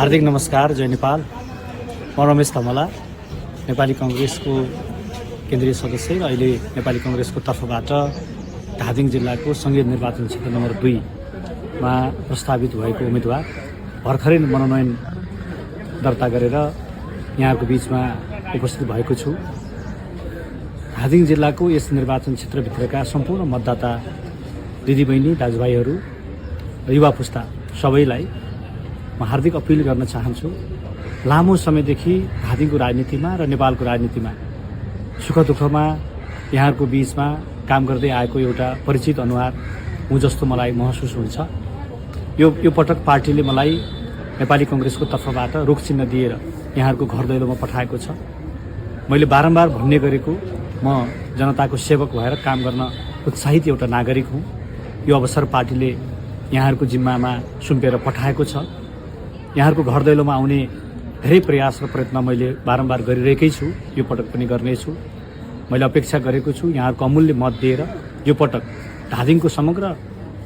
हार्दिक नमस्कार। जय नेपाल। म रमेश धमला, नेपाली कांग्रेसको केन्द्रीय सदस्य र अहिले नेपाली कांग्रेसको तर्फबाट धादिङ जिल्लाको संघीय निर्वाचन क्षेत्र नम्बर 2 मा प्रस्तावित भएको उम्मेदवार भर्खरै मनोनयन दर्ता गरेर यहाँको बीचमा उपस्थित भएको छु। धादिङ जिल्लाको यस निर्वाचन क्षेत्रभित्रका सम्पूर्ण मतदाता दिदीबहिनी दाजुभाइहरू र युवा पुस्ता सबैलाई म हार्दिक अपिल गर्न चाहन्छु। लामो समयदेखि धादिङको राजनीतिमा र नेपालको राजनीतिमा सुख दुःखमा यहाँहरूको बीचमा काम गर्दै आएको एउटा परिचित अनुहार हुँ जस्तो मलाई महसुस हुन्छ। यो पटक पार्टीले मलाई नेपाली कांग्रेसको तर्फबाट रोक चिन्ह दिएर यहाँहरूको घर दैलोमा पठाएको छ। मैले बारम्बार भन्ने गरेको म जनताको सेवक भएर काम गर्न उत्साहित एउटा नागरिक हुँ। यो अवसर पार्टीले यहाँहरूको जिम्मामा सुम्पेर पठाएको छ। यहाँहरूको घर दैलोमा आउने धेरै प्रयास र प्रयत्न मैले बारम्बार गरिरहेकै छु, यो पटक पनि गर्नेछु। मैले अपेक्षा गरेको छु यहाँहरूको अमूल्य मत दिएर यो पटक धादिङको समग्र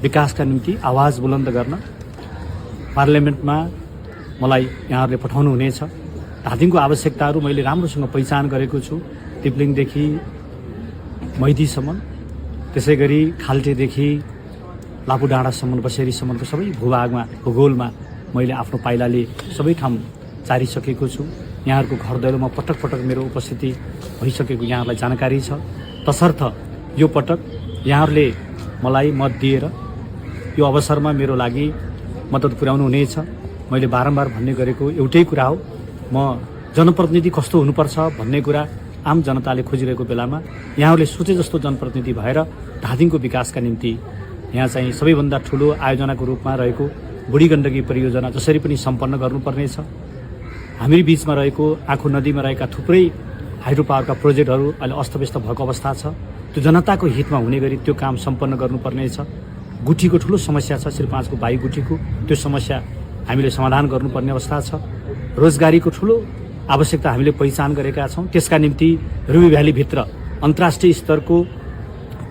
विकासका निम्ति आवाज बुलन्द गर्न पार्लियामेन्टमा मलाई यहाँहरूले पठाउनु हुनेछ। धादिङको आवश्यकताहरू मैले राम्रोसँग पहिचान गरेको छु। तिप्लिङदेखि मैदीसम्म, त्यसै गरी खाल्टेदेखि लापुडाँडासम्म, बसेरीसम्मको सबै भूभागमा भूगोलमा मैले आफ्नो पाइलाले सबै ठाउँ चारिसकेको छु। यहाँहरूको घर दैलोमा पटक पटक मेरो उपस्थिति भइसकेको यहाँहरूलाई जानकारी छ। तसर्थ यो पटक यहाँहरूले मलाई मत दिएर यो अवसरमा मेरो लागि मद्दत पुर्याउनु हुनेछ। मैले बारम्बार भन्ने गरेको एउटै कुरा हो, म जनप्रतिनिधि कस्तो हुनुपर्छ भन्ने कुरा आम जनताले खोजिरहेको बेलामा यहाँहरूले सोचे जस्तो जनप्रतिनिधि भएर धादिङको विकासका निम्ति यहाँ चाहिँ सबैभन्दा ठुलो आयोजनाको रूपमा रहेको बुढी गण्डकी परियोजना जसरी पनि सम्पन्न गर्नुपर्नेछ। हामी बीचमा रहेको आँखु नदीमा रहेका थुप्रै हाइड्रो पावरका प्रोजेक्टहरू अहिले अस्तव्यस्त भएको अवस्था छ। त्यो जनताको हितमा हुने गरी त्यो काम सम्पन्न गर्नुपर्नेछ। गुठीको ठुलो समस्या छ, श्री 5 को बाई गुठीको, त्यो समस्या हामीले समाधान गर्नुपर्ने अवस्था छ। रोजगारीको ठुलो आवश्यकता हामीले पहिचान गरेका छौँ। त्यसका निम्ति रुबी भ्यालीभित्र अन्तर्राष्ट्रिय स्तरको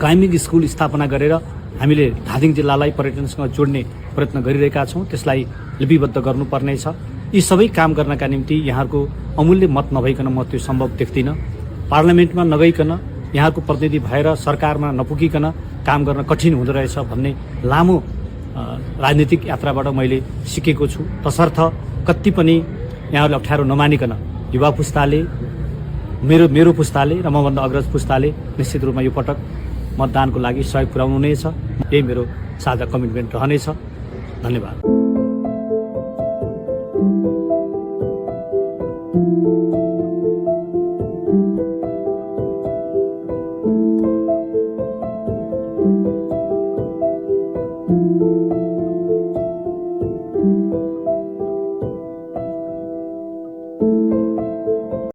क्लाइम्बिङ स्कुल स्थापना गरेर हामीले धादिङ जिल्लालाई पर्यटनसँग जोड्ने प्रयत्न गरिरहेका छौँ। त्यसलाई लिपिबद्ध गर्नुपर्नेछ। यी सबै काम गर्नका निम्ति यहाँहरूको अमूल्य मत नभइकन म त्यो सम्भव देख्दिनँ। पार्लियामेन्टमा नगइकन यहाँहरूको प्रतिनिधि भएर सरकारमा नपुगिकन काम गर्न कठिन हुँदो रहेछ भन्ने लामो राजनीतिक यात्राबाट मैले सिकेको छु। तसर्थ कति पनि यहाँहरूले अप्ठ्यारो नमानिकन युवा पुस्ताले, मेरो पुस्ताले र मभन्दा अग्रज पुस्ताले निश्चित रूपमा यो पटक मतदानको लागि सहयोग पुर्याउनु हुनेछ। यही मेरो साझा कमिटमेन्ट रहनेछ। धन्यवाद।